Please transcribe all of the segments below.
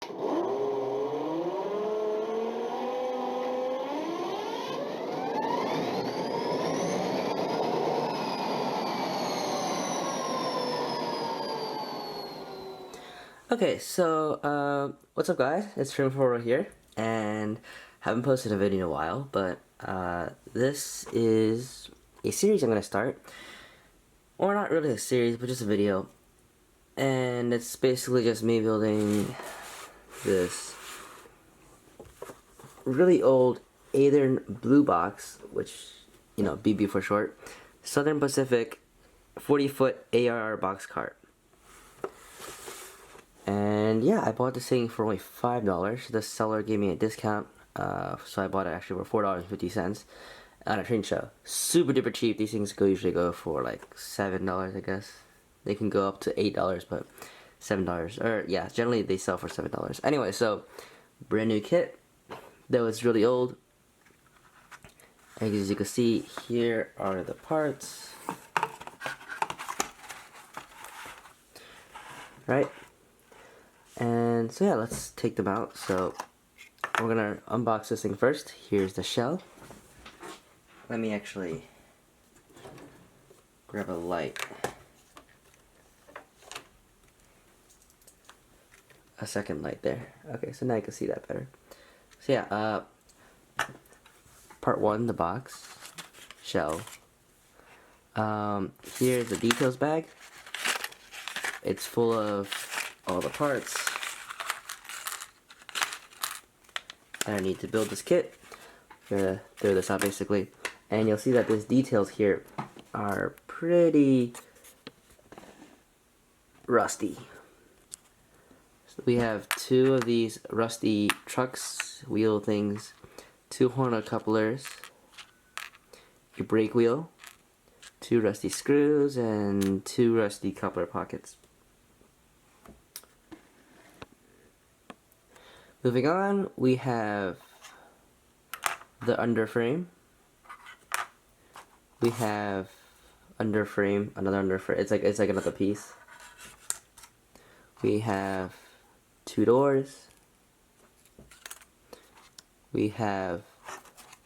Okay, so what's up guys? It's Trim4 here, and haven't posted a video in a while, but this is a series I'm gonna start, or not really a series, but just a video, and it's basically just me building this really old Athearn Blue Box, which, you know, BB for short, Southern Pacific 40-foot AAR Boxcar. And yeah, I bought this thing for only $5. The seller gave me a discount, so I bought it actually for $4.50 on a train show. Super duper cheap. These things usually go for like $7, I guess. They can go up to $8, but $7, or yeah, generally they sell for $7. Anyway, so brand new kit that was really old. And as you can see, here are the parts. Right? And so yeah, let's take them out. So we're gonna unbox this thing first. Here's the shell. Let me actually grab a light. A second light there. Okay, so now you can see that better. So yeah, part one, the box, shell. Here's the details bag. It's full of all the parts I need to build this kit. I'm gonna throw this out basically, and you'll see that these details here are pretty rusty. So we have two of these rusty trucks, wheel things, two horn couplers, a brake wheel, two rusty screws, and two rusty coupler pockets. Moving on, we have the underframe. We have underframe, another underframe. It's like another piece. We have two doors. We have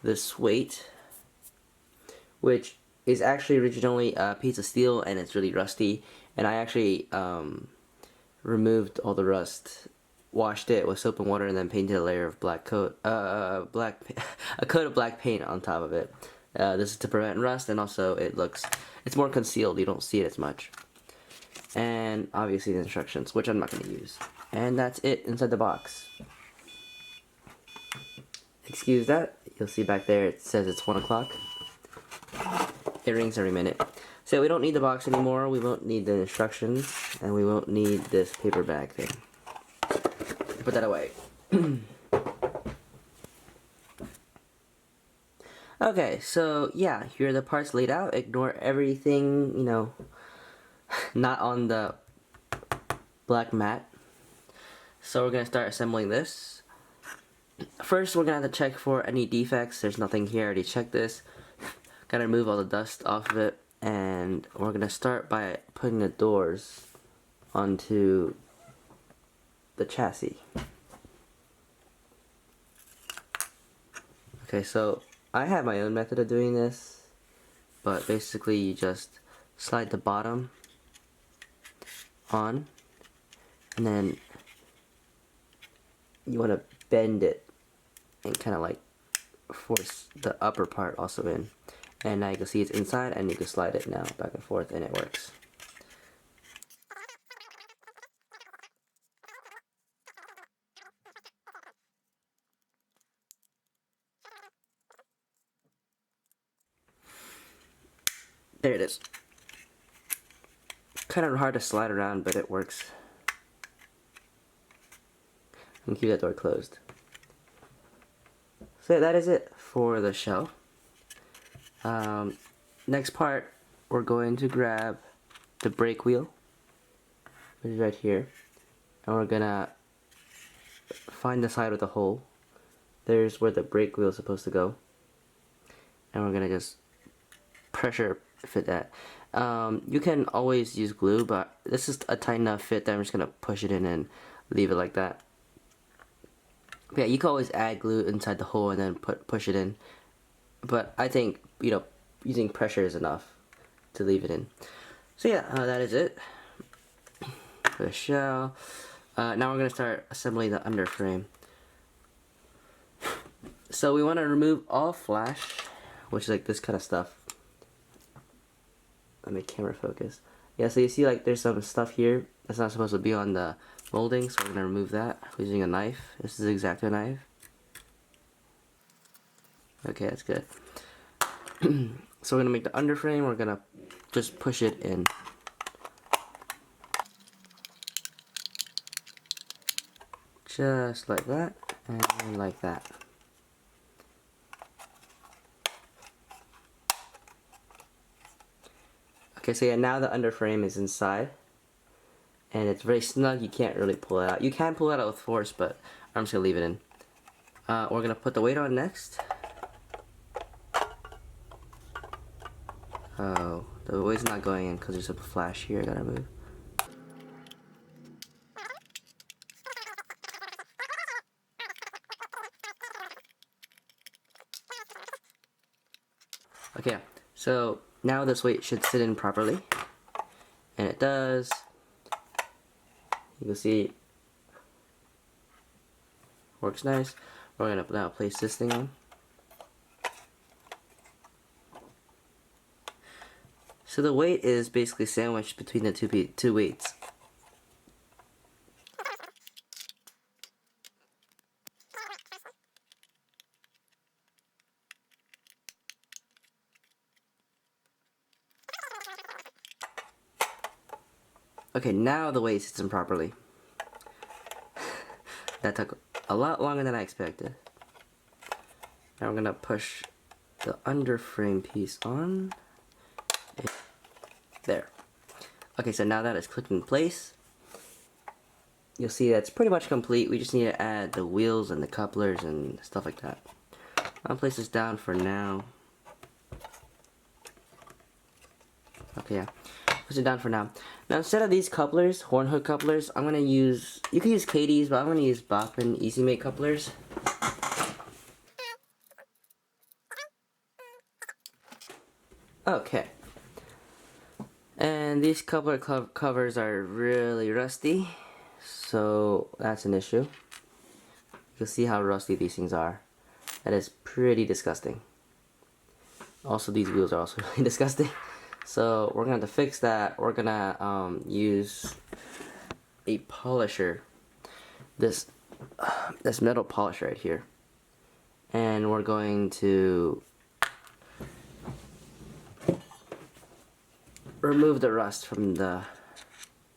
this weight, which is actually originally a piece of steel, and it's really rusty. And I actually removed all the rust, washed it with soap and water, and then painted a layer of black coat, a coat of black paint on top of it. This is to prevent rust, and also it's more concealed. You don't see it as much. And obviously the instructions, which I'm not going to use. And that's it inside the box. Excuse that. You'll see back there it says it's 1 o'clock. It rings every minute. So we don't need the box anymore. We won't need the instructions, and we won't need this paper bag thing. Put that away. Okay, so yeah, here are the parts laid out. Ignore everything, you know, not on the black mat. So we're gonna start assembling this. First, we're gonna have to check for any defects. There's nothing here. I already checked this. Gotta remove all the dust off of it, and we're gonna start by putting the doors onto the chassis. Okay, so I have my own method of doing this, but basically you just slide the bottom on, and then you want to bend it and kind of like force the upper part also in. And now you can see it's inside, and you can slide it now back and forth, and it works. There it is. Kind of hard to slide around, but it works. And keep that door closed. So that is it for the shell. Next part, we're going to grab the brake wheel, which is right here, and we're gonna find the side with the hole. There's where the brake wheel is supposed to go, and we're gonna just pressure fit that. You can always use glue, but this is a tight enough fit that I'm just gonna push it in and leave it like that. Yeah, you can always add glue inside the hole and then push it in. But I think, you know, using pressure is enough to leave it in. So yeah, that is it for the shell. Now we're going to start assembling the underframe. So we want to remove all flash, which is like this kind of stuff. Let me camera focus. Yeah, so you see like there's some stuff here that's not supposed to be on the molding, so we're going to remove that using a knife. This is exactly a knife. Okay, that's good. So we're going to make the underframe, we're going to just push it in. Just like that, and like that. Okay, so yeah, now the underframe is inside. And it's very snug, you can't really pull it out. You can pull it out with force, but I'm just going to leave it in. We're going to put the weight on next. Oh, the weight's not going in because there's a flash here I gotta move. Okay, so now this weight should sit in properly. And it does. You can see, works nice. We're gonna now place this thing on. So the weight is basically sandwiched between the two weights. Okay, now the weight sits in properly. That took a lot longer than I expected. Now we're gonna push the underframe piece on. There. Okay, so now that it's clicked in place, you'll see that's pretty much complete. We just need to add the wheels and the couplers and stuff like that. I'll place this down for now. Okay, yeah. Place it down for now. Now instead of these couplers, horn hook couplers, I'm gonna use, you can use Katie's, but I'm gonna use Bachman Easy Mate couplers. Okay. And these coupler covers are really rusty, so that's an issue. You can see how rusty these things are. That is pretty disgusting. Also, these wheels are also really disgusting. So we're gonna have to fix that. We're gonna use a polisher, this metal polish right here, and we're going to remove the rust from the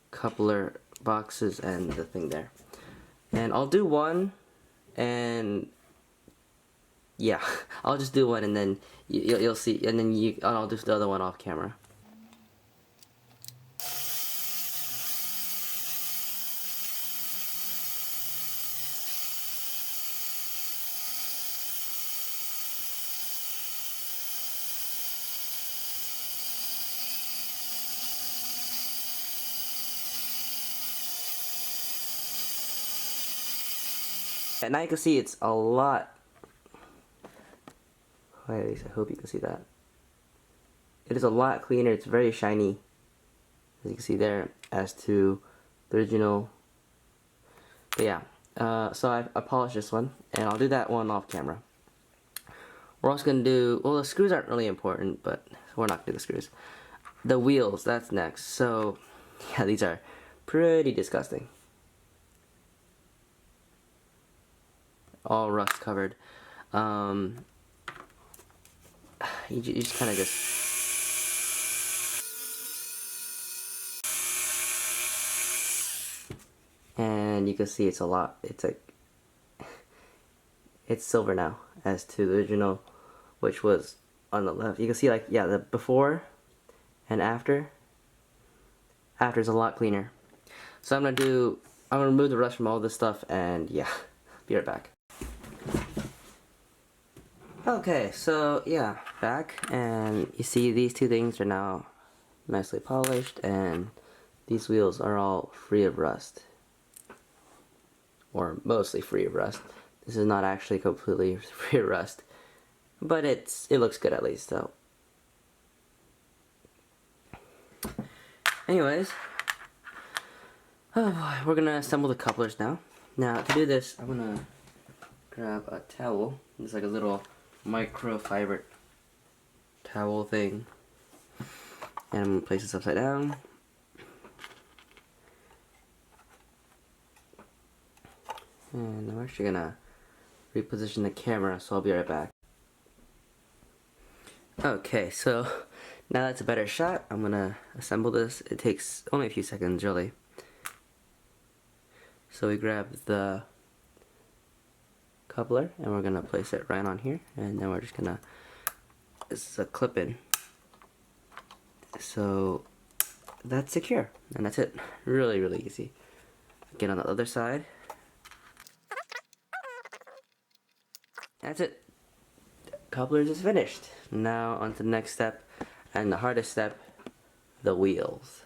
coupler boxes and the thing there. And I'll do one, and yeah, I'll just do one, and then you'll see, and then I'll do the other one off camera. And now you can see it's a lot. At least I hope you can see that. It is a lot cleaner. It's very shiny, as you can see there, as to the original. But yeah, so I polished this one, and I'll do that one off camera. We're also gonna do, well, the screws aren't really important, but we're not gonna do the screws. The wheels, that's next. So yeah, these are pretty disgusting. All rust covered. You just kind of and you can see it's a lot. It's like it's silver now, as to the original, which was on the left. You can see, like, yeah, the before and after. After is a lot cleaner. So I'm gonna remove the rust from all this stuff, and yeah, be right back. Okay, so yeah, back, and you see these two things are now nicely polished, and these wheels are all free of rust, or mostly free of rust. This is not actually completely free rust, but it looks good at least. So, anyways, oh boy, we're gonna assemble the couplers now. Now to do this, I'm gonna grab a towel. It's like a little microfiber towel thing, and I'm gonna place this upside down. And I'm actually gonna reposition the camera, so I'll be right back. Okay, so now that's a better shot. I'm gonna assemble this. It takes only a few seconds, really. So we grab the coupler and we're gonna place it right on here, and then we're just gonna, this is a clip-in. So that's secure, and that's it. Really, really easy. Again, on the other side. That's it. Couplers is finished. Now on to the next step, and the hardest step, the wheels.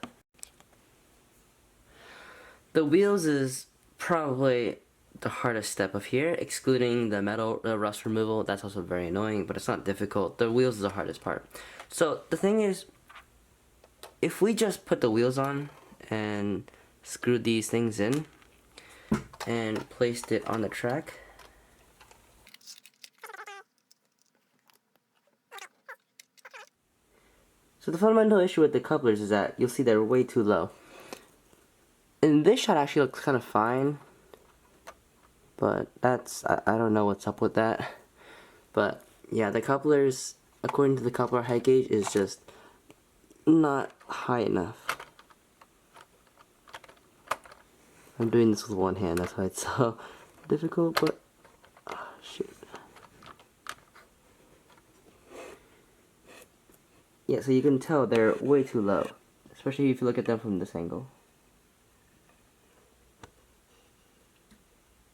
The wheels is probably the hardest step of here, excluding the metal rust removal. That's also very annoying, but it's not difficult. The wheels is the hardest part. So the thing is, if we just put the wheels on and screwed these things in and placed it on the track, so the fundamental issue with the couplers is that you'll see they're way too low. And this shot actually looks kind of fine, but that's, I don't know what's up with that. But yeah, the couplers, according to the coupler height gauge, is just not high enough. I'm doing this with one hand, that's why it's so difficult, but oh, shoot. Yeah, so you can tell they're way too low, especially if you look at them from this angle.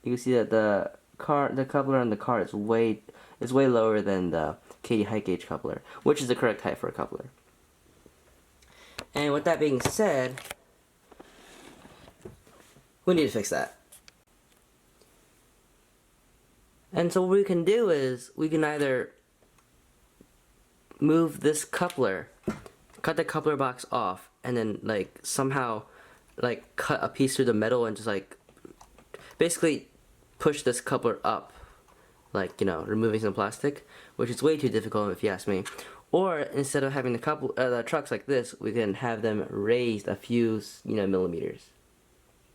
You can see that the coupler on the car is way lower than the KD height gauge coupler, which is the correct height for a coupler. And with that being said, we need to fix that. And so what we can do is we can either move this coupler, cut the coupler box off, and then like somehow like cut a piece through the metal and just like basically push this coupler up, like, you know, removing some plastic, which is way too difficult if you ask me. Or instead of having the trucks like this, we can have them raised a few, you know, millimeters.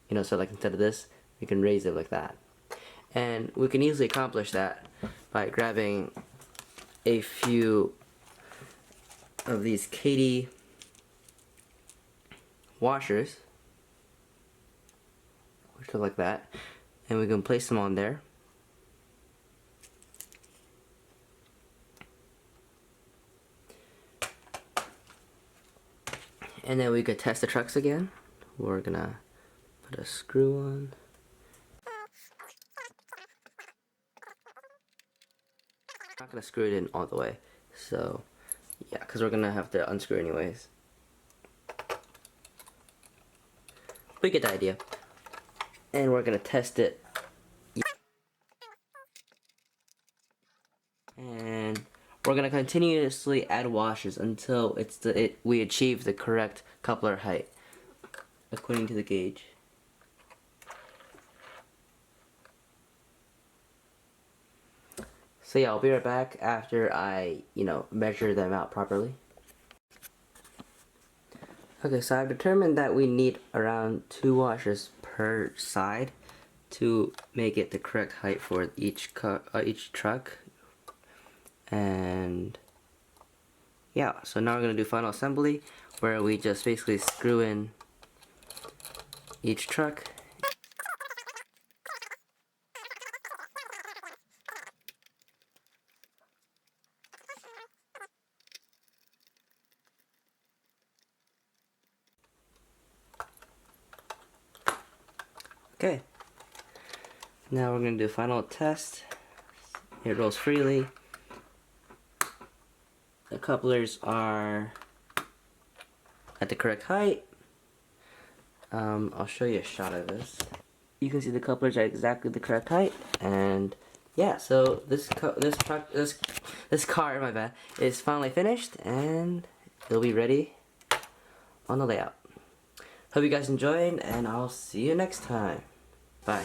You know, so like instead of this, we can raise it like that. And we can easily accomplish that by grabbing a few of these KD washers, which look like that, and we can place them on there. And then we could test the trucks again. We're gonna put a screw on. I'm not gonna screw it in all the way, so yeah, because we're gonna have to unscrew anyways. We get the idea. And we're gonna test it. And we're gonna continuously add washers until we achieve the correct coupler height according to the gauge. So yeah, I'll be right back after I, you know, measure them out properly. Okay, so I've determined that we need around 2 washers per side to make it the correct height for each truck. And yeah, so now we're going to do final assembly, where we just basically screw in each truck. Okay, now we're going to do final test. It rolls freely. The couplers are at the correct height. I'll show you a shot of this. You can see the couplers are exactly the correct height, and yeah, so this car, my bad, is finally finished, and it'll be ready on the layout. Hope you guys enjoyed, and I'll see you next time. Bye.